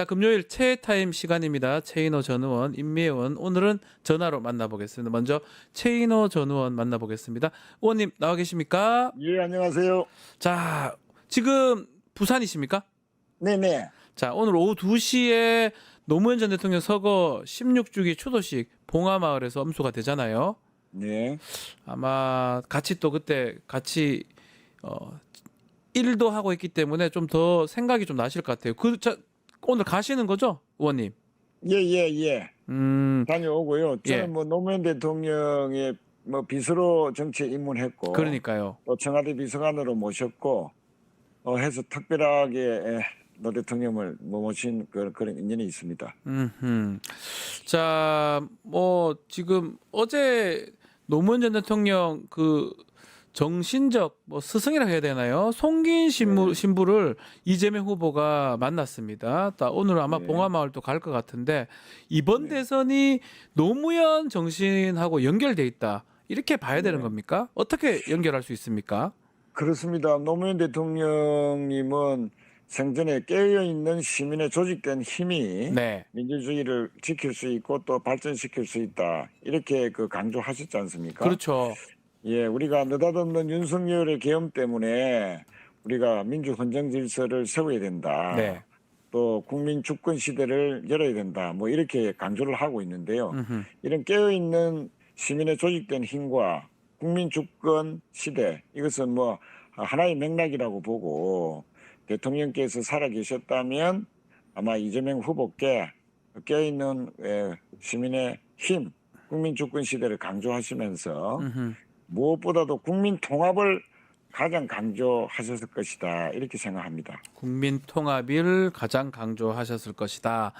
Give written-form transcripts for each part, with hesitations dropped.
자, 금요일 최타임 시간입니다. 최인호 전 의원, 임미애 의원. 오늘은 전화로 만나보겠습니다. 먼저 최인호 전 의원 만나보겠습니다. 의원님 나와 계십니까? 예, 안녕하세요. 자, 지금 부산이십니까? 네네. 자, 오늘 오후 2시에 노무현 전 대통령 서거 16주기 추도식 봉화마을에서 엄수가 되잖아요. 네. 아마 같이 또 그때 같이 일도 하고 있기 때문에 좀 더 생각이 좀 나실 것 같아요. 오늘 가시는 거죠, 의원님? 예, 예, 예. 음, 다녀오고요. 저는 예. 뭐 노무현 대통령의 뭐 비서로 정치에 입문했고, 그러니까요. 또 청와대 비서관으로 모셨고, 해서 특별하게 노 대통령을 모신 그런 인연이 있습니다. 자, 뭐 지금 어제 노무현 전 대통령 그 정신적 뭐 스승이라 해야 되나요? 송긴 신부를 이재명 후보가 만났습니다. 또 오늘 아마 네. 봉화마을 또 갈 것 같은데 이번 네. 대선이 노무현 정신하고 연결돼 있다. 이렇게 봐야 되는 네. 겁니까? 어떻게 연결할 수 있습니까? 그렇습니다. 노무현 대통령님은 생전에 깨어있는 시민의 조직된 힘이 네. 민주주의를 지킬 수 있고 또 발전시킬 수 있다. 이렇게 강조하셨지 않습니까? 그렇죠. 예, 우리가 느닷없는 윤석열의 계엄 때문에 우리가 민주 헌정 질서를 세워야 된다. 네. 또 국민 주권 시대를 열어야 된다. 뭐 이렇게 강조를 하고 있는데요. 이런 깨어있는 시민의 조직된 힘과 국민 주권 시대, 이것은 뭐 하나의 맥락이라고 보고 대통령께서 살아계셨다면 아마 이재명 후보께 깨어있는 시민의 힘, 국민 주권 시대를 강조하시면서 무엇보다도 국민 통합을 가장 강조하셨을 것이다. 이렇게 생각합니다. 국민 통합을 가장 강조하셨을 것이다.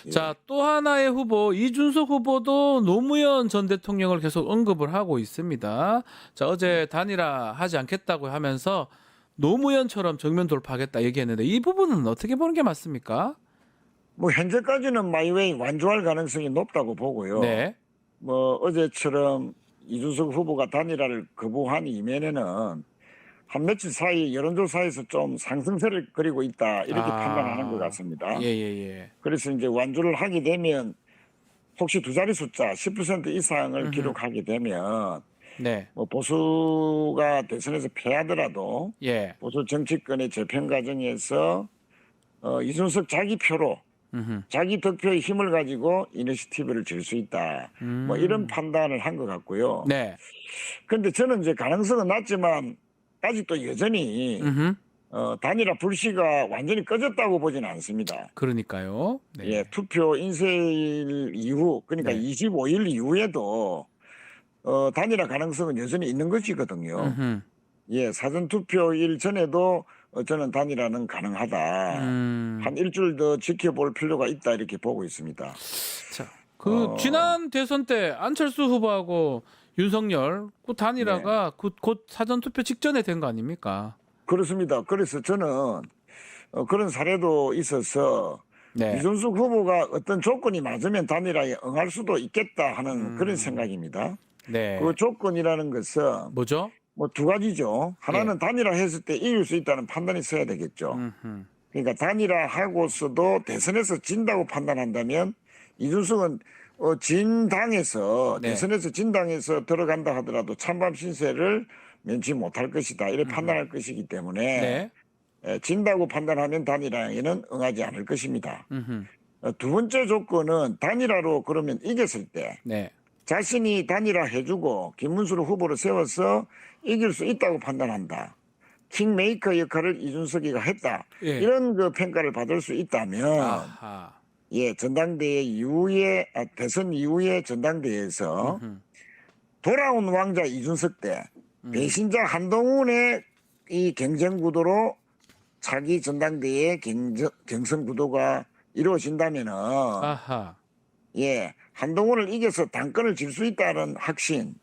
예. 자, 또 하나의 후보 이준석 후보도 노무현 전 대통령을 계속 언급을 하고 있습니다. 자, 어제 단일화 하지 않겠다고 하면서 노무현처럼 정면 돌파하겠다 얘기했는데 이 부분은 어떻게 보는 게 맞습니까? 뭐 현재까지는 마이웨이 완주할 가능성이 높다고 보고요. 네. 뭐 어제처럼 이준석 후보가 단일화를 거부한 이면에는 한 며칠 사이 여론조사에서 좀 상승세를 그리고 있다 이렇게 판단하는 것 같습니다. 예. 그래서 이제 완주를 하게 되면 혹시 두 자리 숫자 10% 이상을 기록하게 되면 네. 뭐 보수가 대선에서 패하더라도 예. 보수 정치권의 재편 과정에서 이준석 자기 표로 자기 득표의 힘을 가지고 이니시티브를 질 수 있다. 뭐 이런 판단을 한 것 같고요. 네. 그런데 저는 이제 가능성은 낮지만 아직도 여전히 단일화 불씨가 완전히 꺼졌다고 보지는 않습니다. 그러니까요. 네. 예, 투표 인쇄일 이후 그러니까 네. 25일 이후에도 단일화 가능성은 여전히 있는 것이거든요. 예, 사전 투표일 전에도 저는 단일화는 가능하다. 한 일주일 더 지켜볼 필요가 있다 이렇게 보고 있습니다. 자, 지난 대선 때 안철수 후보하고 윤석열 그 단일화가 곧 사전 투표 직전에 된 거 아닙니까? 그렇습니다. 그래서 저는 그런 사례도 있어서 네. 이준석 후보가 어떤 조건이 맞으면 단일화에 응할 수도 있겠다 하는 그런 생각입니다. 네. 그 조건이라는 것은 뭐죠? 뭐 두 가지죠. 하나는 단일화 했을 때 이길 수 있다는 판단이 있어야 되겠죠. 그러니까 단일화 하고서도 대선에서 진다고 판단한다면 이준석은 진 당에서 네. 대선에서 진 당에서 들어간다 하더라도 찬반 신세를 면치 못할 것이다 이렇게 판단할 것이기 때문에 네. 진다고 판단하면 단일화에는 응하지 않을 것입니다. 두 번째 조건은 단일화로 그러면 이겼을 때 네. 자신이 단일화 해주고 김문수를 후보로 세워서 이길 수 있다고 판단한다. 킹메이커 역할을 이준석이가 했다. 예. 이런 평가를 받을 수 있다면 아하. 예, 전당대회 이후에 대선 이후에 전당대회에서 돌아온 왕자 이준석 때 배신자 한동훈의 이 경쟁 구도로 차기 전당대회 경선 구도가 이루어진다면은 아하. 예, 한동훈을 이겨서 당권을 질 수 있다는 확신.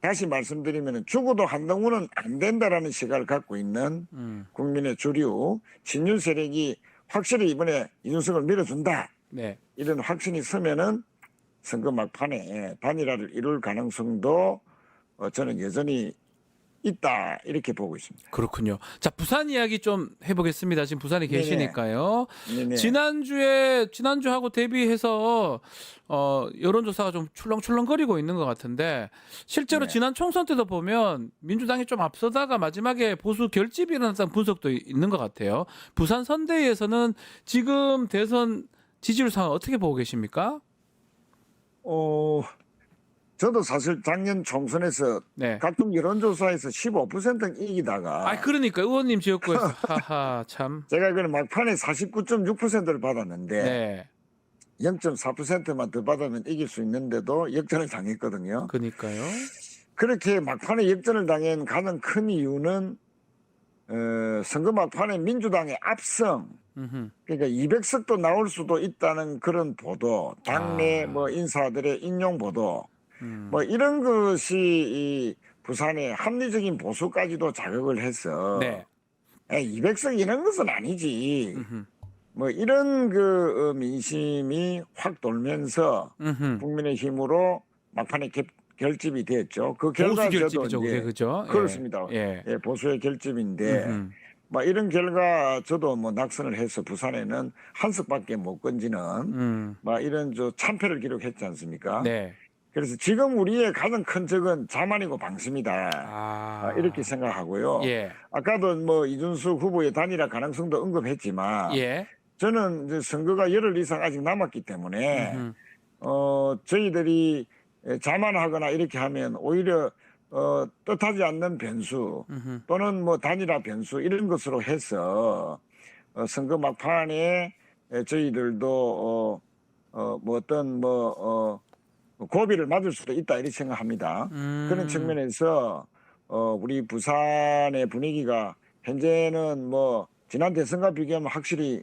다시 말씀드리면 죽어도 한동훈은 안 된다라는 시각을 갖고 있는 국민의 주류 친윤 세력이 확실히 이번에 이준석을 밀어준다. 네. 이런 확신이 서면은 선거 막판에 단일화를 이룰 가능성도 저는 여전히 있다 이렇게 보고 있습니다. 그렇군요. 자, 부산 이야기 좀 해보겠습니다. 지금 부산에 네네. 계시니까요. 네네. 지난주하고 대비해서 여론조사가 좀 출렁출렁거리고 있는 것 같은데 실제로 네. 지난 총선 때도 보면 민주당이 좀 앞서다가 마지막에 보수 결집이 일어났다는 분석도 있는 것 같아요. 부산 선대위에서는 지금 대선 지지율 상황 어떻게 보고 계십니까? 저도 사실 작년 총선에서 네. 각종 여론조사에서 15% 이기다가 그러니까 의원님 지역구에서 하하 참. 제가 그 막판에 49.6%를 받았는데 네. 0.4%만 더 받으면 이길 수 있는데도 역전을 당했거든요. 그러니까요. 그렇게 막판에 역전을 당한 가장 큰 이유는 선거 막판에 민주당의 압승, 음흠. 그러니까 200석도 나올 수도 있다는 그런 보도, 당내 뭐 인사들의 인용 보도, 뭐 이런 것이 이 부산의 합리적인 보수까지도 자극을 해서 네. 200석 이런 것은 아니지. 음흠. 뭐 이런 그 민심이 확 돌면서 음흠. 국민의힘으로 막판에 결집이 됐죠. 그 결과 보수 저도 결집이죠, 이제 그게 그죠? 그렇습니다. 예. 예, 보수의 결집인데 음흠. 뭐 이런 결과 저도 뭐 낙선을 해서 부산에는 한 석밖에 못 건지는 뭐 이런 참패를 기록했지 않습니까? 네. 그래서 지금 우리의 가장 큰 적은 자만이고 방심이다. 이렇게 생각하고요. 예. 아까도 뭐 이준수 후보의 단일화 가능성도 언급했지만 예. 저는 이제 선거가 열흘 이상 아직 남았기 때문에 저희들이 자만하거나 이렇게 하면 오히려 뜻하지 않는 변수 또는 뭐 단일화 변수 이런 것으로 해서 선거 막판에 저희들도 뭐 어떤 고비를 맞을 수도 있다 이렇게 생각합니다. 그런 측면에서 우리 부산의 분위기가 현재는 뭐 지난 대선과 비교하면 확실히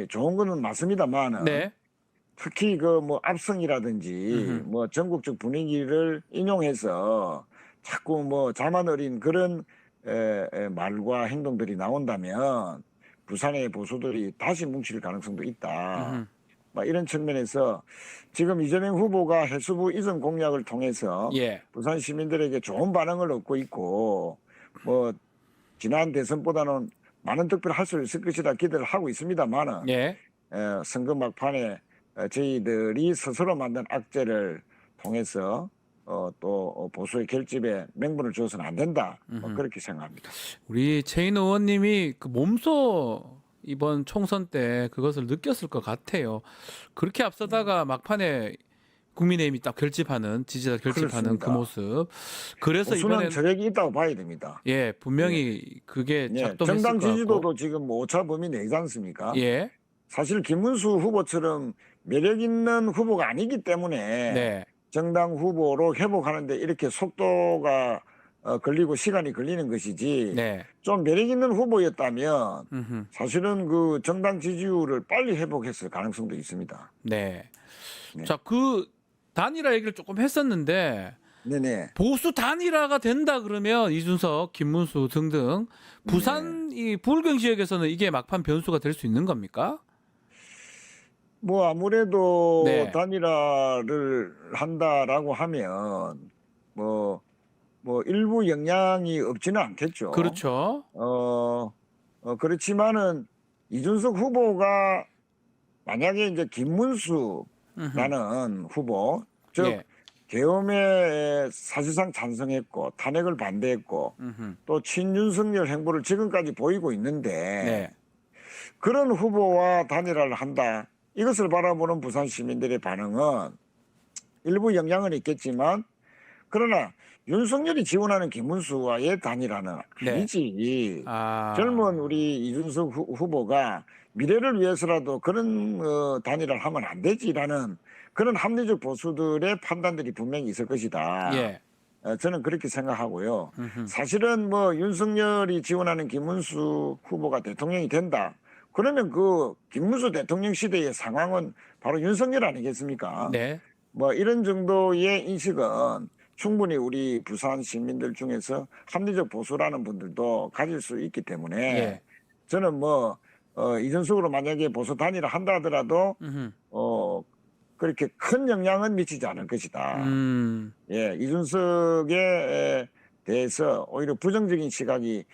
좋은 거는 맞습니다만 네. 특히 그 뭐 압승이라든지 뭐 전국적 분위기를 인용해서 자꾸 뭐 자만 어린 그런 말과 행동들이 나온다면 부산의 보수들이 다시 뭉칠 가능성도 있다. 뭐 이런 측면에서 지금 이재명 후보가 해수부 이전 공약을 통해서 예. 부산 시민들에게 좋은 반응을 얻고 있고 뭐 지난 대선보다는 많은 득표를 할 수 있을 것이다 기대를 하고 있습니다만은 예. 선거 막판에 저희들이 스스로 만든 악재를 통해서 또 보수의 결집에 명분을 줘서는 안 된다. 뭐 그렇게 생각합니다. 우리 최인 의원님이 그 몸소 이번 총선 때 그것을 느꼈을 것 같아요. 그렇게 앞서다가 막판에 국민의힘이 딱 결집하는 지지자 결집하는 그렇습니다. 그 모습. 그래서 보수는 이번엔 저력이 있다고 봐야 됩니다. 예 분명히 그게 작동했을 정당 것 같고. 지지도도 지금 뭐 오차 범위 내지 않습니까? 예. 사실 김문수 후보처럼 매력 있는 후보가 아니기 때문에 네. 정당 후보로 회복하는데 이렇게 속도가 걸리고 시간이 걸리는 것이지 네. 좀 매력 있는 후보였다면 음흠. 사실은 그 정당 지지율을 빨리 회복했을 가능성도 있습니다. 네. 네. 자, 그 단일화 얘기를 조금 했었는데 네네. 보수 단일화가 된다 그러면 이준석, 김문수 등등 부산 이 부울경 지역에서는 이게 막판 변수가 될 수 있는 겁니까? 뭐 아무래도 네. 단일화를 한다라고 하면 뭐 일부 영향이 없지는 않겠죠. 그렇죠. 그렇지만은 이준석 후보가 만약에 이제 김문수라는 후보, 즉 예. 계엄에 사실상 찬성했고 탄핵을 반대했고 또 친윤석열 행보를 지금까지 보이고 있는데 네. 그런 후보와 단일화를 한다. 이것을 바라보는 부산 시민들의 반응은 일부 영향은 있겠지만 그러나 윤석열이 지원하는 김문수와의 단일화는 네. 아니지. 아. 젊은 우리 이준석 후보가 미래를 위해서라도 그런 단일화를 하면 안 되지라는 그런 합리적 보수들의 판단들이 분명히 있을 것이다. 예. 저는 그렇게 생각하고요. 사실은 뭐 윤석열이 지원하는 김문수 후보가 대통령이 된다. 그러면 그 김문수 대통령 시대의 상황은 바로 윤석열 아니겠습니까? 네. 뭐 이런 정도의 인식은 충분히 우리 부산 시민들 중에서 합리적 보수라는 분들도 가질 수 있기 때문에 예. 저는 뭐 이준석으로 만약에 보수 단일화 한다 하더라도 그렇게 큰 영향은 미치지 않을 것이다. 예, 이준석의 대해서 오히려 부정적인 시각이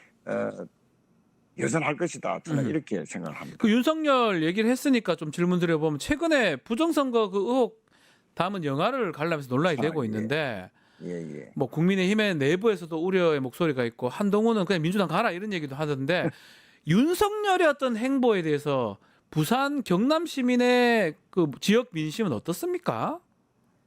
여전할 것이다. 저는 이렇게 생각을 합니다. 그 윤석열 얘기를 했으니까 좀 질문 드려보면 최근에 부정선거 그 의혹 담은 영화를 관람해서 논란이 되고 예. 있는데 예. 뭐 국민의힘의 내부에서도 우려의 목소리가 있고 한동훈은 그냥 민주당 가라 이런 얘기도 하던데 윤석열의 어떤 행보에 대해서 부산 경남 시민의 그 지역 민심은 어떻습니까?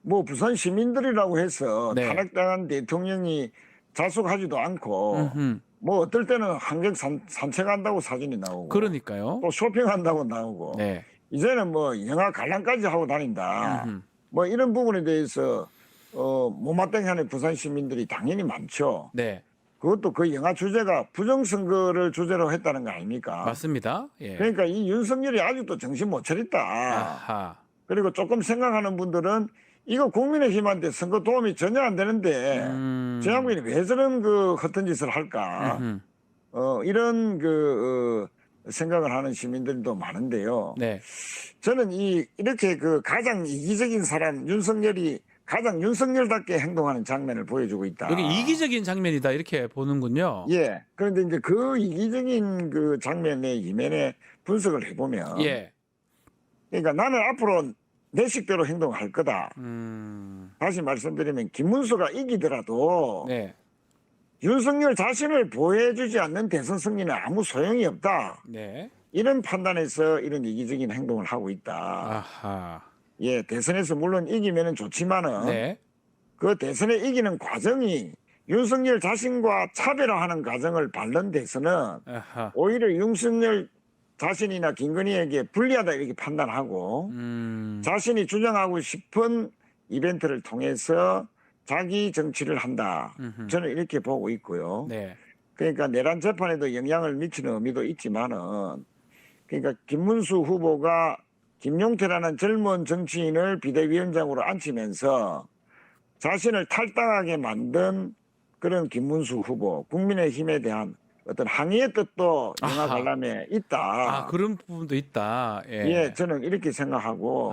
뭐 부산 시민들이라고 해서 네. 탄핵당한 대통령이 자숙하지도 않고 음흠. 뭐 어떨 때는 한강 산책한다고 사진이 나오고 그러니까요. 또 쇼핑한다고 나오고 네. 이제는 뭐 영화 관람까지 하고 다닌다. 음흠. 뭐 이런 부분에 대해서 못마땅해하는 부산 시민들이 당연히 많죠. 네. 그것도 그 영화 주제가 부정선거를 주제로 했다는 거 아닙니까? 맞습니다. 예. 그러니까 이 윤석열이 아직도 정신 못 차렸다. 아하. 그리고 조금 생각하는 분들은 이거 국민의힘한테 선거 도움이 전혀 안 되는데 저 양반이 왜 저런 그 허튼 짓을 할까? 이런 생각을 하는 시민들도 많은데요. 네. 저는 이렇게 그 가장 이기적인 사람 윤석열이 가장 윤석열답게 행동하는 장면을 보여주고 있다. 여기 이기적인 장면이다 이렇게 보는군요. 예. 그런데 이제 그 이기적인 그 장면의 이면에 분석을 해보면, 예. 그러니까 나는 앞으로 내 식대로 행동할 거다. 다시 말씀드리면 김문수가 이기더라도 네. 윤석열 자신을 보호해주지 않는 대선 승리는 아무 소용이 없다. 네. 이런 판단에서 이런 이기적인 행동을 하고 있다. 아하. 예, 대선에서 물론 이기면은 좋지만은 네. 그 대선에 이기는 과정이 윤석열 자신과 차별화하는 과정을 밟는 데서는 아하. 오히려 윤석열 자신이나 김건희에게 불리하다 이렇게 판단하고 자신이 주장하고 싶은 이벤트를 통해서 자기 정치를 한다. 저는 이렇게 보고 있고요. 네. 그러니까 내란 재판에도 영향을 미치는 의미도 있지만은 그러니까 김문수 후보가 김용태라는 젊은 정치인을 비대위원장으로 앉히면서 자신을 탈당하게 만든 그런 김문수 후보, 국민의힘에 대한 어떤 항의의 뜻도 영화 아하. 관람에 있다. 아, 그런 부분도 있다. 예. 예, 저는 이렇게 생각하고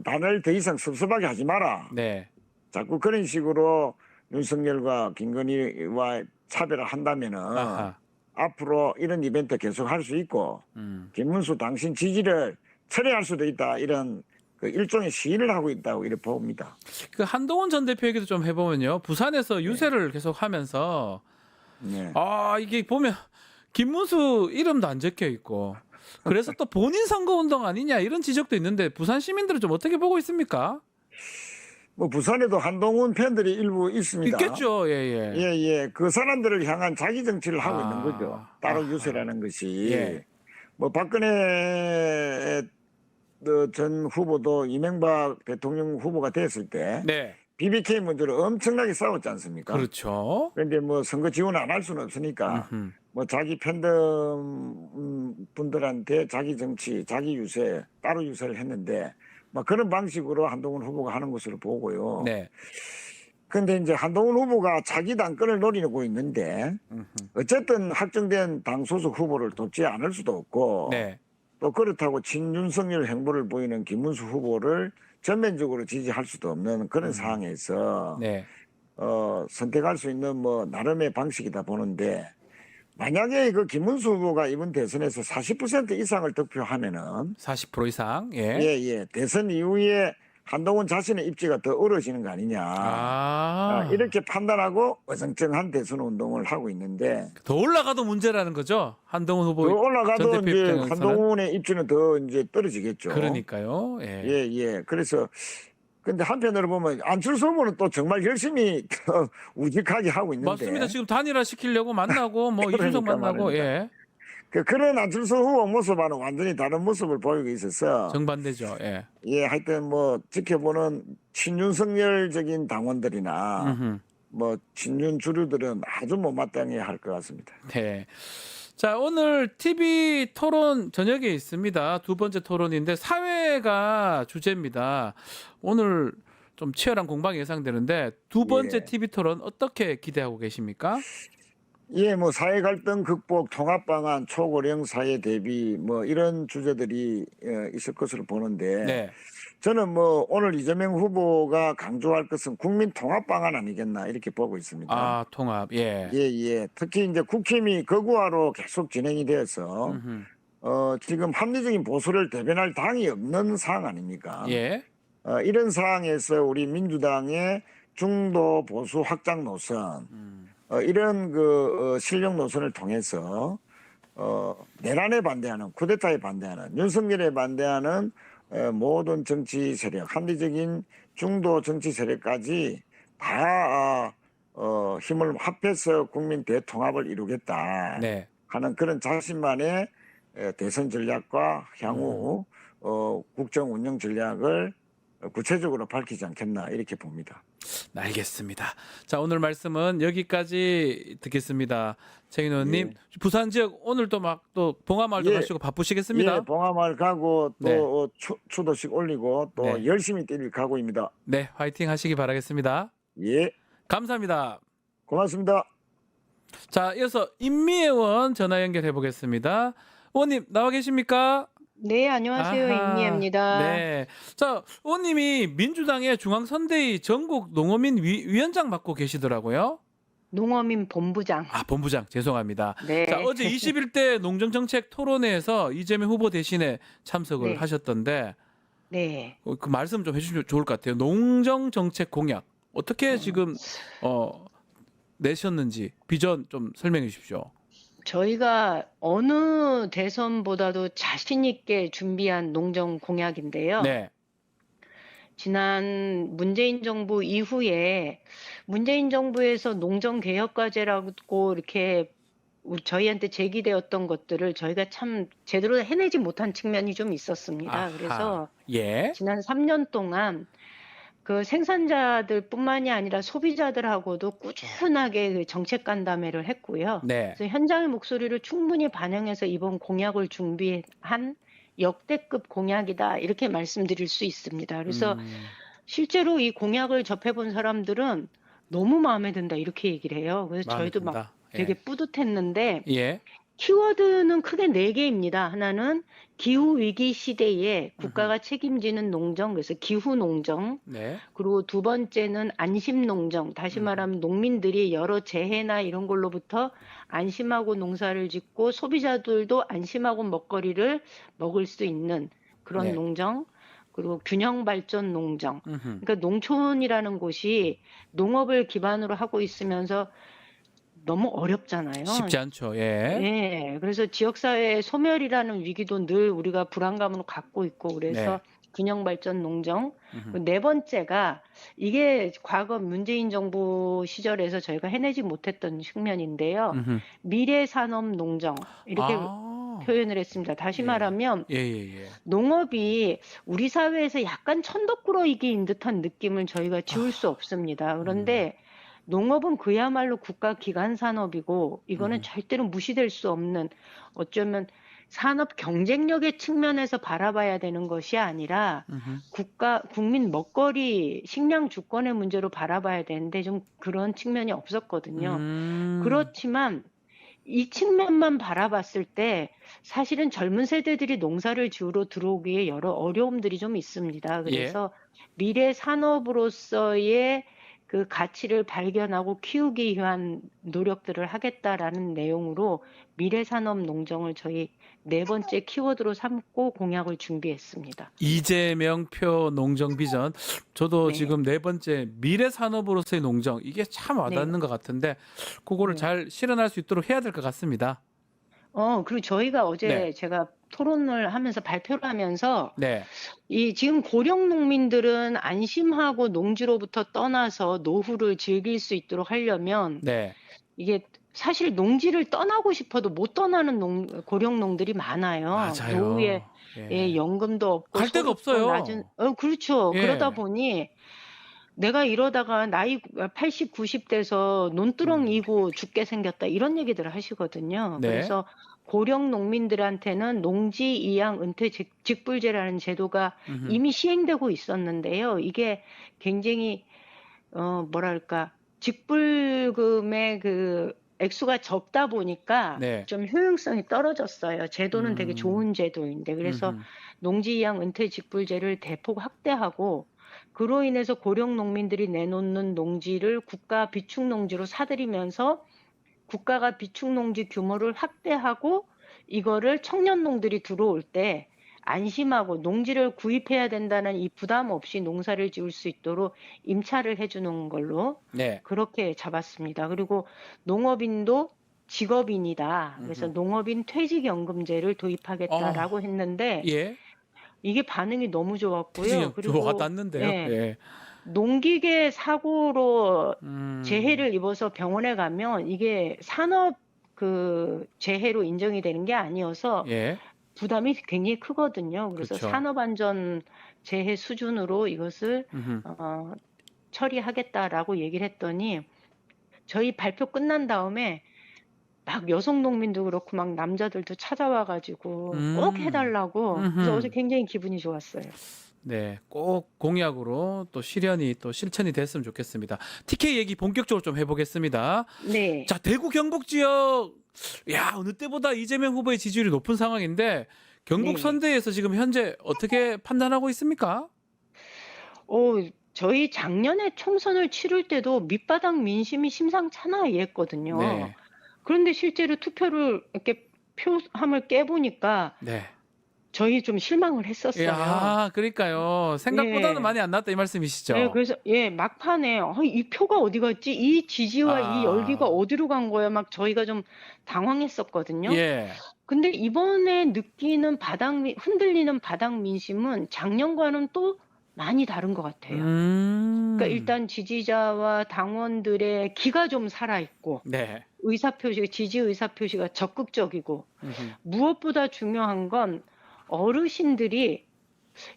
나를 더 이상 섭섭하게 하지 마라. 네. 자꾸 그런 식으로 윤석열과 김건희와 차별을 한다면은 아하. 앞으로 이런 이벤트 계속 할 수 있고 김문수 당신 지지를 철회할 수도 있다. 이런 그 일종의 시위를 하고 있다고 이렇게 봅니다. 그 한동훈 전 대표 얘기도 좀 해보면요. 부산에서 유세를 계속 하면서 네. 이게 보면 김문수 이름도 안 적혀 있고 그래서 또 본인 선거운동 아니냐 이런 지적도 있는데 부산 시민들은 좀 어떻게 보고 있습니까? 뭐 부산에도 한동훈 팬들이 일부 있습니다. 있겠죠. 예. 예. 그 사람들을 향한 자기 정치를 하고 있는 거죠. 따로 아하. 유세라는 것이. 예. 뭐 박근혜 전 후보도 이명박 대통령 후보가 됐을 때 네. BBK 문제로 엄청나게 싸웠지 않습니까? 그렇죠. 그런데 뭐 선거 지원 안 할 수는 없으니까 뭐 자기 팬덤 분들한테 자기 정치, 자기 유세, 따로 유세를 했는데 뭐 그런 방식으로 한동훈 후보가 하는 것으로 보고요. 네. 근데 이제 한동훈 후보가 자기 당권을 노리고 있는데 어쨌든 확정된 당 소속 후보를 돕지 않을 수도 없고 네. 또 그렇다고 친윤석열 행보를 보이는 김문수 후보를 전면적으로 지지할 수도 없는 그런 상황에서 네. 선택할 수 있는 뭐 나름의 방식이다 보는데 만약에 그 김문수 후보가 이번 대선에서 40% 이상을 득표하면은 40% 이상. 예. 예. 대선 이후에 한동훈 자신의 입지가 더 어려워지는 거 아니냐. 이렇게 판단하고 어정쩡한 대선 운동을 하고 있는데 더 올라가도 문제라는 거죠. 한동훈 후보 더 올라가도 전 대표 이제 입장에서는. 한동훈의 입지는 더 이제 떨어지겠죠. 그러니까요. 예. 예. 그래서 근데 한편으로 보면 안철수 후보는 또 정말 열심히 더 우직하게 하고 있는데 맞습니다. 지금 단일화 시키려고 만나고 뭐 그러니까 이준석 만나고 말입니다. 예. 그런 안철수 후보 모습과는 완전히 다른 모습을 보이고 있어서 정반대죠. 예. 예, 하여튼 뭐 지켜보는 친윤석열적인 당원들이나 뭐 친윤 주류들은 아주 못마땅해 할 것 같습니다. 네. 자, 오늘 TV 토론 저녁에 있습니다. 두 번째 토론인데 사회가 주제입니다. 오늘 좀 치열한 공방이 예상되는데 두 번째 예. TV 토론 어떻게 기대하고 계십니까? 예, 뭐 사회 갈등 극복, 통합 방안, 초고령 사회 대비 뭐 이런 주제들이 있을 것으로 보는데 네. 저는 뭐 오늘 이재명 후보가 강조할 것은 국민 통합 방안 아니겠나 이렇게 보고 있습니다. 아, 통합. 예. 예, 예. 특히 이제 국힘이 거구화로 계속 진행이 되어서 음흠. 지금 합리적인 보수를 대변할 당이 없는 상황 아닙니까? 예. 이런 상황에서 우리 민주당의 중도 보수 확장 노선, 이런 실력 노선을 통해서 내란에 반대하는, 쿠데타에 반대하는, 윤석열에 반대하는 모든 정치 세력, 합리적인 중도 정치 세력까지 다 힘을 합해서 국민 대통합을 이루겠다 네. 하는 그런 자신만의 대선 전략과 향후 국정 운영 전략을 구체적으로 밝히지 않겠나 이렇게 봅니다. 알겠습니다. 자, 오늘 말씀은 여기까지 듣겠습니다. 최인 의원님, 부산 지역 오늘 또 막 또 봉화마을도 예. 가시고 바쁘시겠습니다. 예, 봉화마을 가고 또 네. 추도식 올리고 또 네. 열심히 뛰릴 각오입니다. 네, 화이팅 하시기 바라겠습니다. 예, 감사합니다. 고맙습니다. 자, 이어서 임미애 의원 전화 연결해 보겠습니다. 의원님 나와 계십니까? 네, 안녕하세요. 아하, 임미애입니다. 네. 자, 의원님이 민주당의 중앙선대위 전국 농어민 위원장 맡고 계시더라고요. 농어민 본부장. 아, 본부장 죄송합니다. 네. 자, 어제 21대 농정정책 토론회에서 이재명 후보 대신에 참석을 네. 하셨던데 네. 그 말씀 좀 해주시면 좋을 것 같아요. 농정정책 공약 어떻게 지금 내셨는지 비전 좀 설명해 주십시오. 저희가 어느 대선보다도 자신 있게 준비한 농정 공약인데요. 네. 지난 문재인 정부 이후에 문재인 정부에서 농정개혁과제라고 이렇게 저희한테 제기되었던 것들을 저희가 참 제대로 해내지 못한 측면이 좀 있었습니다. 아하. 그래서 예. 지난 3년 동안 그 생산자들뿐만이 아니라 소비자들하고도 꾸준하게 그 정책 간담회를 했고요. 네. 그래서 현장의 목소리를 충분히 반영해서 이번 공약을 준비한 역대급 공약이다 이렇게 말씀드릴 수 있습니다. 그래서 실제로 이 공약을 접해본 사람들은 너무 마음에 든다 이렇게 얘기를 해요. 그래서 마음에 저희도 막 든다. 되게 뿌듯했는데 예. 키워드는 크게 4개입니다. 하나는 기후위기 시대에 국가가 책임지는 농정, 그래서 기후농정. 네. 그리고 두 번째는 안심농정. 다시 말하면 농민들이 여러 재해나 이런 걸로부터 안심하고 농사를 짓고 소비자들도 안심하고 먹거리를 먹을 수 있는 그런 네. 농정. 그리고 균형발전 농정. 음흠. 그러니까 농촌이라는 곳이 농업을 기반으로 하고 있으면서 너무 어렵잖아요. 쉽지 않죠. 예. 예, 그래서 지역사회의 소멸이라는 위기도 늘 우리가 불안감으로 갖고 있고 그래서 균형발전 농정. 네 번째가 이게 과거 문재인 정부 시절에서 저희가 해내지 못했던 측면인데요. 음흠. 미래산업 농정 이렇게 표현을 했습니다. 다시 말하면 예. 농업이 우리 사회에서 약간 천덕꾸러기인 듯한 느낌을 저희가 지울 수 없습니다. 그런데 농업은 그야말로 국가 기관 산업이고 이거는 절대로 무시될 수 없는 어쩌면 산업 경쟁력의 측면에서 바라봐야 되는 것이 아니라 국민 먹거리 식량 주권의 문제로 바라봐야 되는데 좀 그런 측면이 없었거든요. 그렇지만 이 측면만 바라봤을 때 사실은 젊은 세대들이 농사를 지으러 들어오기에 여러 어려움들이 좀 있습니다. 그래서 미래 산업으로서의 그 가치를 발견하고 키우기 위한 노력들을 하겠다라는 내용으로 미래산업 농정을 저희 네 번째 키워드로 삼고 공약을 준비했습니다. 이재명 표 농정 비전. 저도 네. 지금 네 번째 미래 산업으로서의 농정 이게 참 와닿는 것 같은데 그거를 잘 실현할 수 있도록 해야 될 것 같습니다. 그리고 저희가 어제 제가 토론을 하면서 발표를 하면서 네. 이 지금 고령 농민들은 안심하고 농지로부터 떠나서 노후를 즐길 수 있도록 하려면 네. 이게 사실 농지를 떠나고 싶어도 못 떠나는 고령 농들이 많아요. 맞아요. 노후에 연금도 없고 갈 데가 소득도 없어요. 낮은 그렇죠. 예. 그러다 보니 내가 이러다가 나이 80, 90 돼서 논두렁 이고 죽게 생겼다 이런 얘기들을 하시거든요. 네. 그래서 고령 농민들한테는 농지 이양 은퇴 직불제라는 제도가 이미 시행되고 있었는데요. 이게 굉장히 뭐랄까 직불금의 그 액수가 적다 보니까 네. 좀 효용성이 떨어졌어요. 제도는 되게 음. 좋은 제도인데. 그래서 음흠. 농지이양 은퇴 직불제를 대폭 확대하고 그로 인해서 고령 농민들이 내놓는 농지를 국가 비축 농지로 사들이면서 국가가 비축 농지 규모를 확대하고 이거를 청년 농들이 들어올 때 안심하고 농지를 구입해야 된다는 이 부담 없이 농사를 지을 수 있도록 임차를 해 주는 걸로 네. 그렇게 잡았습니다. 그리고 농업인도 직업인이다. 그래서 음흠. 농업인 퇴직연금제를 어. 도입하겠다라고 했는데 예. 이게 반응이 너무 좋았고요. 퇴직연 그리고 와닿는데요. 예. 예. 농기계 사고로 음. 재해를 입어서 병원에 가면 이게 산업 그 재해로 인정이 되는 게 아니어서 예. 부담이 굉장히 크거든요. 그래서 그렇죠. 산업안전 재해 수준으로 이것을 음흠. 처리하겠다라고 얘기를 했더니 저희 발표 끝난 다음에 막 여성 농민도 그렇고 막 남자들도 찾아와 가지고 꼭 해 음. 달라고 그래서 어제 음흠. 굉장히 기분이 좋았어요. 네, 꼭 공약으로 또 실현이 또 실천이 됐으면 좋겠습니다. TK 얘기 본격적으로 좀 해보겠습니다. 네. 자, 대구 경북 지역, 야, 어느 때보다 이재명 후보의 지지율이 높은 상황인데 경북 네. 선대에서 지금 현재 어떻게 판단하고 있습니까? 저희 작년에 총선을 치를 때도 밑바닥 민심이 심상찮아 이랬거든요. 네, 그런데 실제로 투표를 이렇게 표함을 깨보니까 네. 저희 좀 실망을 했었어요. 야, 그러니까요. 생각보다는 예. 많이 안 났다 이 네, 말씀이시죠? 그래서 막판에 이 표가 어디 갔지? 이 지지와 이 열기가 아, 어디로 간 거야? 막 저희가 좀 당황했었거든요. 예. 근데 이번에 느끼는 흔들리는 바닥 민심은 작년과는 또 많이 다른 것 같아요. 그러니까 일단 지지자와 당원들의 기가 좀 살아있고 네. 지지 의사표시가 적극적이고 음흠. 무엇보다 중요한 건 어르신들이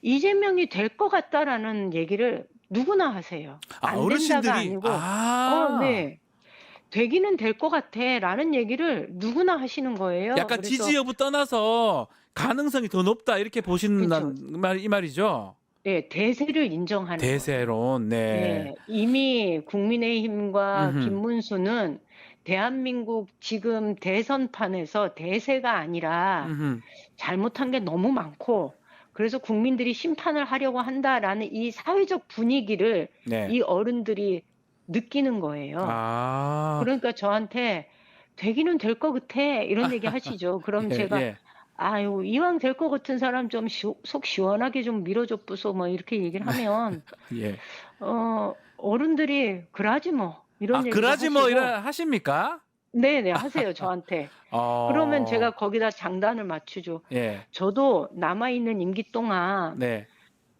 이재명이 될 것 같다라는 얘기를 누구나 하세요. 아, 안 된다가 어르신들이, 아니고 네. 되기는 될 것 같아라는 얘기를 누구나 하시는 거예요. 약간 그래서 지지 여부 떠나서 가능성이 더 높다 이렇게 그쵸. 보신다는 이 말이죠. 네, 대세를 인정하는 거예요. 대세론, 네. 네, 이미 국민의힘과 음흠. 김문수는 대한민국 지금 대선판에서 대세가 아니라 음흠. 잘못한 게 너무 많고 그래서 국민들이 심판을 하려고 한다라는 이 사회적 분위기를 네. 이 어른들이 느끼는 거예요. 아, 그러니까 저한테 되기는 될 것 같아 이런 얘기 하시죠. 그럼 예, 제가 예. 아유 이왕 될 것 같은 사람 좀 속 시원하게 좀 밀어줘 부소 뭐 이렇게 얘기를 하면 예. 어른들이 그러지 뭐 아, 이런 얘기도 그러지 뭐 하시고 하십니까? 네네 하세요 저한테. 그러면 제가 거기다 장단을 맞추죠. 예. 저도 남아있는 임기 동안 네.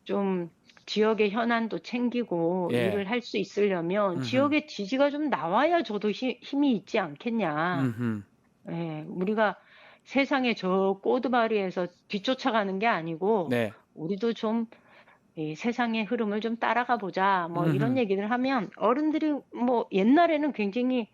좀 지역의 현안도 챙기고 예. 일을 할 수 있으려면 음흠. 지역의 지지가 좀 나와야 저도 힘이 있지 않겠냐. 음흠. 예, 우리가 세상에 저 꼬드바리에서 뒤쫓아가는 게 아니고 네. 우리도 좀 이 세상의 흐름을 좀 따라가 보자. 뭐 이런 음흠. 얘기를 하면 어른들이 뭐 옛날에는 굉장히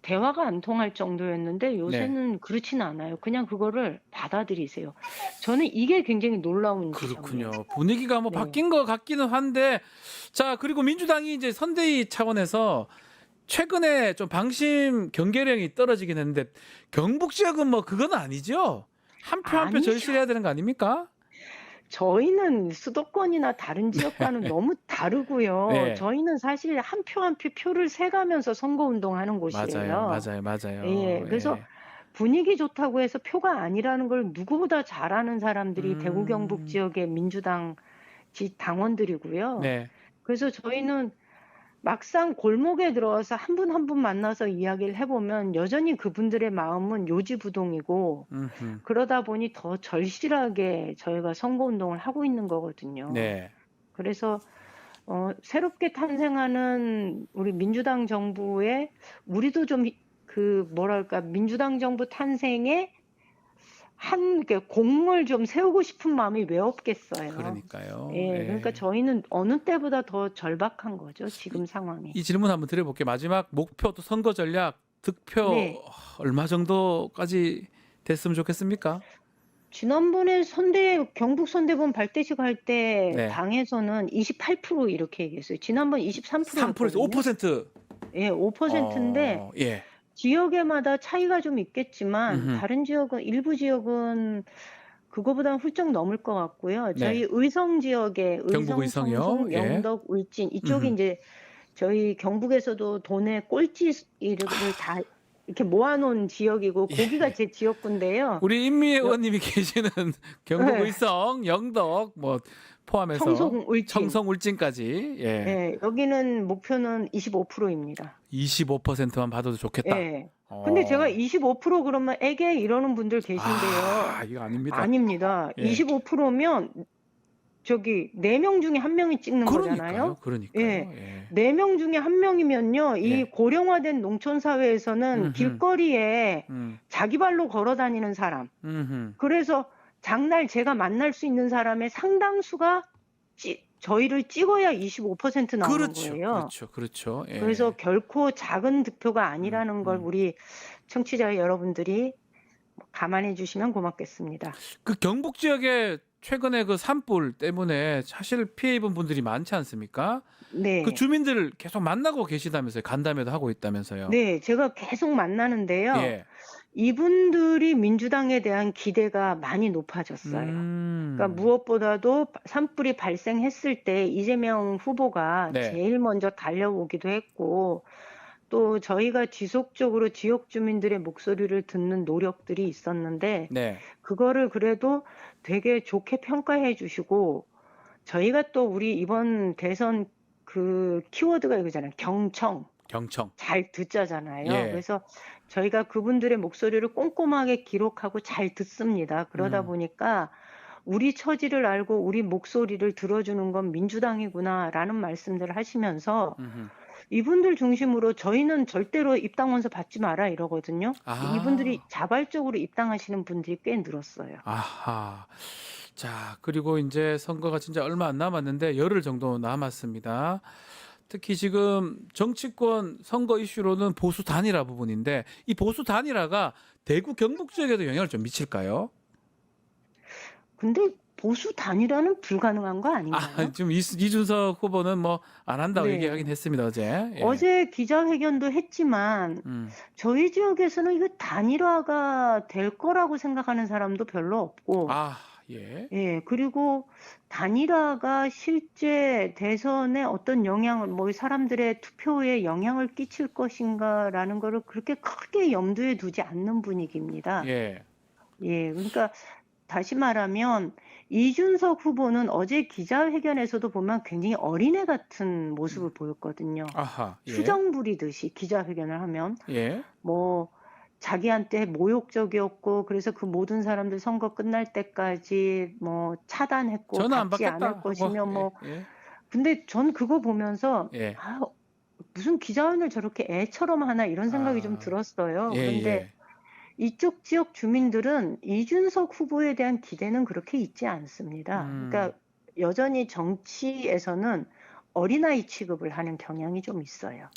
대화가 안 통할 정도였는데 네. 요새는 그렇진 않아요. 그냥 그거를 받아들이세요. 저는 이게 굉장히 놀라운 지점이에요. 그렇군요. 분위기가 뭐 네. 바뀐 것 같기는 한데, 자, 그리고 민주당이 이제 선대위 차원에서 최근에 좀 방심 경계령이 떨어지긴 했는데 경북 지역은 뭐 그건 아니죠? 한 표 한 표 아니죠. 절실해야 되는 거 아닙니까? 저희는 수도권이나 다른 지역과는 너무 다르고요. 네. 저희는 사실 한 표 한 표 표를 세가면서 선거운동하는 곳이에요. 맞아요. 예, 그래서 분위기 좋다고 해서 표가 아니라는 걸 누구보다 잘 아는 사람들이 대구 경북 지역의 민주당 당원들이고요. 네. 그래서 저희는 막상 골목에 들어와서 한 분 한 분 만나서 이야기를 해보면 여전히 그분들의 마음은 요지부동이고 음흠. 그러다 보니 더 절실하게 저희가 선거운동을 하고 있는 거거든요. 네. 그래서 새롭게 탄생하는 우리 민주당 정부에 우리도 좀 뭐랄까 민주당 정부 탄생에 공을 좀 세우고 싶은 마음이 왜 없겠어요. 그러니까요. 예, 예. 그러니까 저희는 어느 때보다 더 절박한 거죠, 지금 상황이. 이 질문 한번 드려볼게요. 마지막 목표 또 선거 전략 득표 네. 얼마 정도까지 됐으면 좋겠습니까? 지난번에 경북 선대본 발대식 할 때 네. 당에서는 28% 이렇게 얘기했어요. 지난번 23%였거든요. 3%에서 5%. 예, 5%인데 예. 지역에마다 차이가 좀 있겠지만 음흠. 다른 지역은 일부 지역은 그거보다는 훌쩍 넘을 것 같고요. 저희 네. 의성 지역에 경북 의성, 의성이요. 청송, 예. 영덕, 울진 이쪽이 음흠. 이제 저희 경북에서도 돈의 꼴찌를 다 이렇게 모아놓은 지역이고 예. 거기가 제 지역구인데요. 우리 임미애 여, 의원님이 계시는 경북 네, 의성, 영덕 뭐 포함해서 청송, 울진. 청성, 울진까지 예. 예, 여기는 목표는 25%입니다. 25%만 받아도 좋겠다. 예. 근데 제가 어. 25% 그러면 에게 이러는 분들 계신데요. 이거 아닙니다. 아닙니다. 예. 25%면 저기 4명 중에 1명이 찍는 거잖아요. 그러니까요. 예. 예. 4명 중에 1명이면요. 이 예. 고령화된 농촌 사회에서는 음흠. 길거리에 음. 자기 발로 걸어 다니는 사람. 음흠. 그래서 장날 제가 만날 수 있는 사람의 상당수가 저희를 찍어야 25% 나오는 그렇죠. 거예요. 그렇죠. 예. 그래서 결코 작은 득표가 아니라는 걸 우리 청취자 여러분들이 감안해 주시면 고맙겠습니다. 그 경북 지역에 최근에 그 산불 때문에 사실 피해 입은 분들이 많지 않습니까? 네. 그 주민들을 계속 만나고 계시다면서요. 간담회도 하고 있다면서요. 네, 제가 계속 만나는데요. 예. 이분들이 민주당에 대한 기대가 많이 높아졌어요. 그러니까 무엇보다도 산불이 발생했을 때 이재명 후보가 네. 제일 먼저 달려오기도 했고 또 저희가 지속적으로 지역 주민들의 목소리를 듣는 노력들이 있었는데 네. 그거를 그래도 되게 좋게 평가해 주시고 저희가 또 우리 이번 대선 그 키워드가 이거잖아요. 경청. 잘 듣자잖아요. 예. 그래서 저희가 그분들의 목소리를 꼼꼼하게 기록하고 잘 듣습니다. 그러다 보니까 우리 처지를 알고 우리 목소리를 들어주는 건 민주당이구나라는 말씀들을 하시면서 이분들 중심으로 저희는 절대로 입당 원서 받지 마라 이러거든요. 이분들이 자발적으로 입당하시는 분들이 꽤 늘었어요. 아하. 자, 그리고 이제 선거가 진짜 얼마 안 남았는데 열흘 정도 남았습니다. 특히 지금 정치권 선거 이슈로는 보수 단일화 부분인데 이 보수 단일화가 대구 경북 지역에도 영향을 좀 미칠까요? 근데 보수 단일화는 불가능한 거 아닌가요? 지금 이준석 후보는 뭐 안 한다고 네. 얘기하긴 했습니다, 어제. 예. 어제 기자회견도 했지만 저희 지역에서는 이거 단일화가 될 거라고 생각하는 사람도 별로 없고 예. 예, 그리고 단일화가 실제 대선에 어떤 영향을, 뭐 사람들의 투표에 영향을 끼칠 것인가라는 거를 그렇게 크게 염두에 두지 않는 분위기입니다. 예. 예, 그러니까 다시 말하면 이준석 후보는 어제 기자회견에서도 보면 굉장히 어린애 같은 모습을 보였거든요. 예. 수정 부리듯이 기자회견을 하면 예. 뭐 자기한테 모욕적이었고 그래서 그 모든 사람들 선거 끝날 때까지 뭐 차단했고 전화 안 받지 받겠다 않을 것이며 하고, 뭐 예. 근데 전 그거 보면서 예. 무슨 기자회견을 저렇게 애처럼 하나 이런 생각이 좀 들었어요. 그런데 이쪽 지역 주민들은 이준석 후보에 대한 기대는 그렇게 있지 않습니다. 그러니까 여전히 정치에서는 어린아이 취급을 하는 경향이 좀 있어요.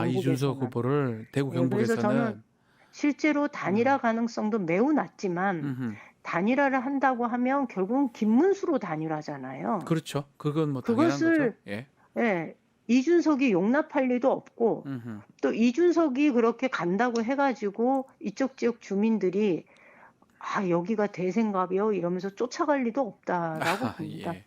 이준석 후보를 대구 네, 그래서 경북에서는 저는 실제로 단일화 가능성도 매우 낮지만 단일화를 한다고 하면 결국은 김문수로 단일화잖아요. 그렇죠. 그건 뭐 당연한 그것을 거죠. 예. 예, 이준석이 용납할 리도 없고 또 이준석이 그렇게 간다고 해가지고 이쪽 지역 주민들이 여기가 대생갑이요 이러면서 쫓아갈 리도 없다라고 봅니다. 예.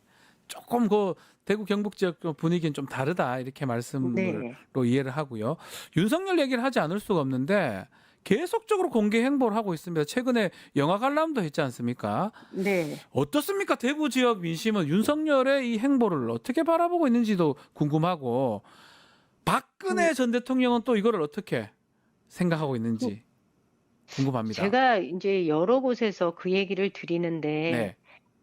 조금 그 대구 경북 지역 분위기는 좀 다르다 이렇게 말씀으로 네. 이해를 하고요. 윤석열 얘기를 하지 않을 수가 없는데 계속적으로 공개 행보를 하고 있습니다. 최근에 영화 관람도 했지 않습니까? 네. 어떻습니까? 대구 지역 민심은 윤석열의 이 행보를 어떻게 바라보고 있는지도 궁금하고 박근혜 전 대통령은 또 이거를 어떻게 생각하고 있는지 궁금합니다. 제가 이제 여러 곳에서 그 얘기를 드리는데 네.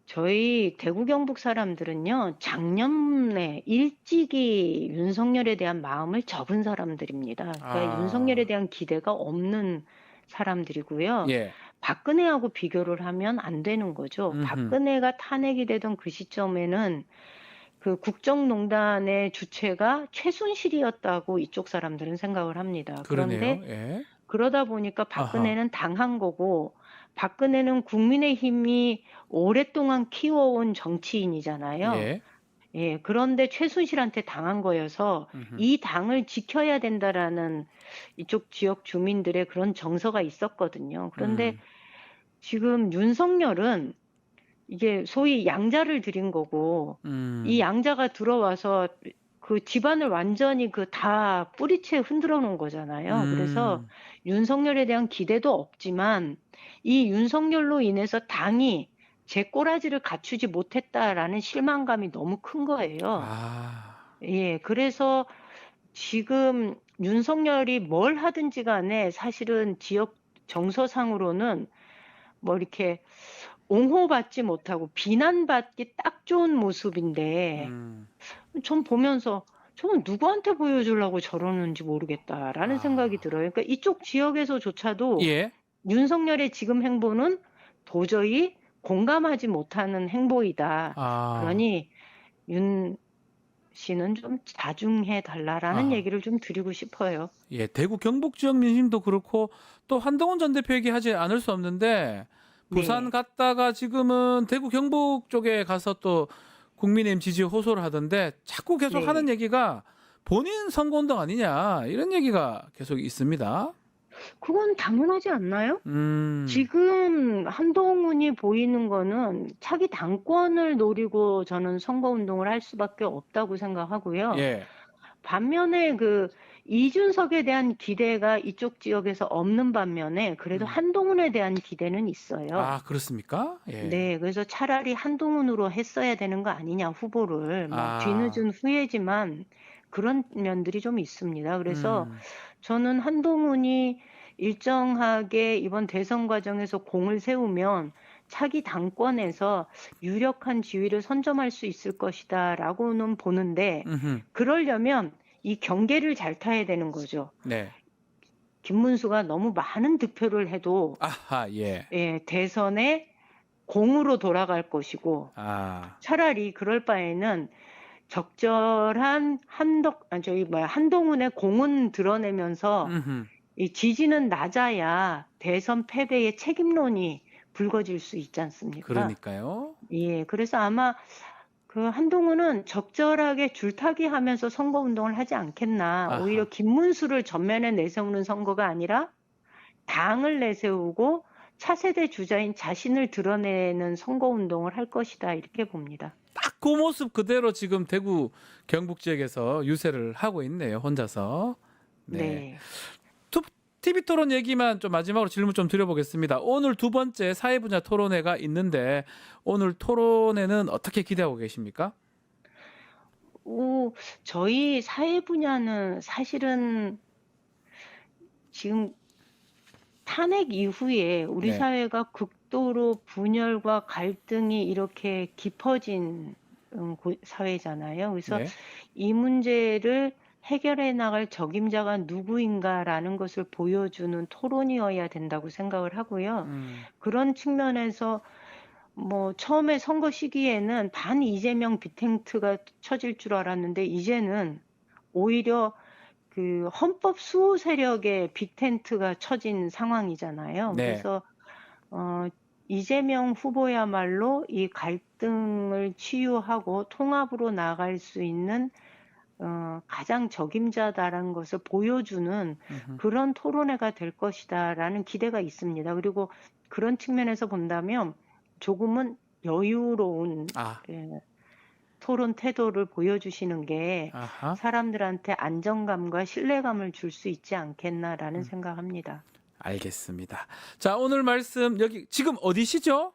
저희 대구 경북 사람들은요 작년에 일찍이 윤석열에 대한 마음을 접은 사람들입니다. 그러니까 윤석열에 대한 기대가 없는 사람들이고요. 예. 박근혜하고 비교를 하면 안 되는 거죠. 박근혜가 탄핵이 되던 그 시점에는 그 국정농단의 주체가 최순실이었다고 이쪽 사람들은 생각을 합니다. 그런데 그러네요. 그러다 보니까 박근혜는 당한 거고 박근혜는 국민의힘이 오랫동안 키워온 정치인이잖아요. 예. 예, 그런데 최순실한테 당한 거여서 이 당을 지켜야 된다라는 이쪽 지역 주민들의 그런 정서가 있었거든요. 그런데 지금 윤석열은 이게 소위 양자를 들인 거고 이 양자가 들어와서 그 집안을 완전히 그 다 뿌리채 흔들어 놓은 거잖아요. 그래서 윤석열에 대한 기대도 없지만 이 윤석열로 인해서 당이 제 꼬라지를 갖추지 못했다라는 실망감이 너무 큰 거예요. 아, 예, 그래서 지금 윤석열이 뭘 하든지 간에 사실은 지역 정서상으로는 뭐 이렇게 옹호받지 못하고 비난받기 딱 좋은 모습인데 전 보면서 저는 누구한테 보여주려고 저러는지 모르겠다라는 생각이 들어요. 그러니까 이쪽 지역에서조차도 예. 윤석열의 지금 행보는 도저히 공감하지 못하는 행보이다. 아, 그러니 윤 씨는 좀 자중해 달라라는 아하. 얘기를 좀 드리고 싶어요. 예, 대구 경북 지역 민심도 그렇고 또 한동훈 전 대표 얘기하지 않을 수 없는데 부산 네. 갔다가 지금은 대구 경북 쪽에 가서 또 국민의힘 지지 호소를 하던데 자꾸 계속 네. 하는 얘기가 본인 선거운동 아니냐 이런 얘기가 계속 있습니다. 그건 당연하지 않나요? 지금 한동훈이 보이는 거는 차기 당권을 노리고 저는 선거운동을 할 수밖에 없다고 생각하고요. 예. 반면에 그 이준석에 대한 기대가 이쪽 지역에서 없는 반면에 그래도 한동훈에 대한 기대는 있어요. 아, 그렇습니까? 예. 네, 그래서 차라리 한동훈으로 했어야 되는 거 아니냐, 후보를. 뭐 아. 뒤늦은 후회지만 그런 면들이 좀 있습니다. 그래서 저는 한동훈이 일정하게 이번 대선 과정에서 공을 세우면 차기 당권에서 유력한 지위를 선점할 수 있을 것이다라고는 보는데 그러려면 이 경계를 잘 타야 되는 거죠. 네. 김문수가 너무 많은 득표를 해도 아하, 예. 예, 대선에 공으로 돌아갈 것이고 아. 차라리 그럴 바에는 적절한 한동훈의 공은 드러내면서 이 지지는 낮아야 대선 패배의 책임론이 불거질 수 있지 않습니까? 그러니까요. 예, 그래서 아마 그 한동훈은 적절하게 줄타기 하면서 선거운동을 하지 않겠나. 아하. 오히려 김문수를 전면에 내세우는 선거가 아니라 당을 내세우고 차세대 주자인 자신을 드러내는 선거운동을 할 것이다. 이렇게 봅니다. 딱 그 모습 그대로 지금 대구 경북 지역에서 유세를 하고 있네요. 혼자서. 네. TV 토론 얘기만 좀 마지막으로 질문 좀 드려보겠습니다. 오늘 두 번째 사회 분야 토론회가 있는데 오늘 토론회는 어떻게 기대하고 계십니까? 저희 사회 분야는 사실은 지금 탄핵 이후에 우리 네. 사회가 극도로 분열과 갈등이 이렇게 깊어진 사회잖아요. 그래서 네. 이 문제를 해결해 나갈 적임자가 누구인가라는 것을 보여주는 토론이어야 된다고 생각을 하고요. 그런 측면에서 뭐 처음에 선거 시기에는 반 이재명 빅텐트가 쳐질 줄 알았는데 이제는 오히려 그 헌법 수호 세력의 빅텐트가 쳐진 상황이잖아요. 네. 그래서 이재명 후보야말로 이 갈등을 치유하고 통합으로 나아갈 수 있는 가장 적임자다라는 것을 보여주는 그런 토론회가 될 것이다라는 기대가 있습니다. 그리고 그런 측면에서 본다면 조금은 여유로운 토론 태도를 보여주시는 게 아하. 사람들한테 안정감과 신뢰감을 줄 수 있지 않겠나라는 생각합니다. 알겠습니다. 자, 오늘 말씀 여기 지금 어디시죠?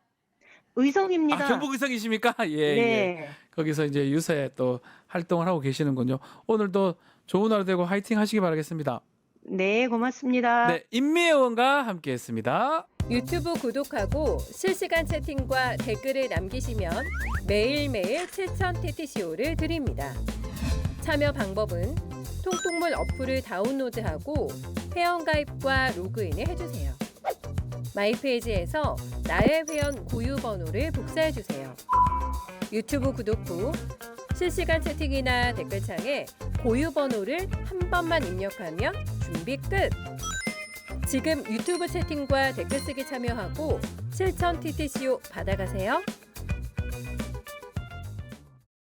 의성입니다. 아, 경북 의성이십니까? 예, 네. 예. 거기서 이제 유세 또 활동을 하고 계시는군요. 오늘도 좋은 하루 되고 화이팅 하시기 바라겠습니다. 네, 고맙습니다. 네, 임미애 의원과 함께했습니다. 유튜브 구독하고 실시간 채팅과 댓글을 남기시면 매일매일 7,000TTCO를 드립니다. 참여 방법은 통통물 어플을 다운로드하고 회원가입과 로그인을 해주세요. 마이페이지에서 나의 회원 고유 번호를 복사해주세요. 유튜브 구독 후 실시간 채팅이나 댓글창에 고유 번호를 한 번만 입력하면 준비 끝! 지금 유튜브 채팅과 댓글 쓰기 참여하고 7,000TTCO 받아가세요.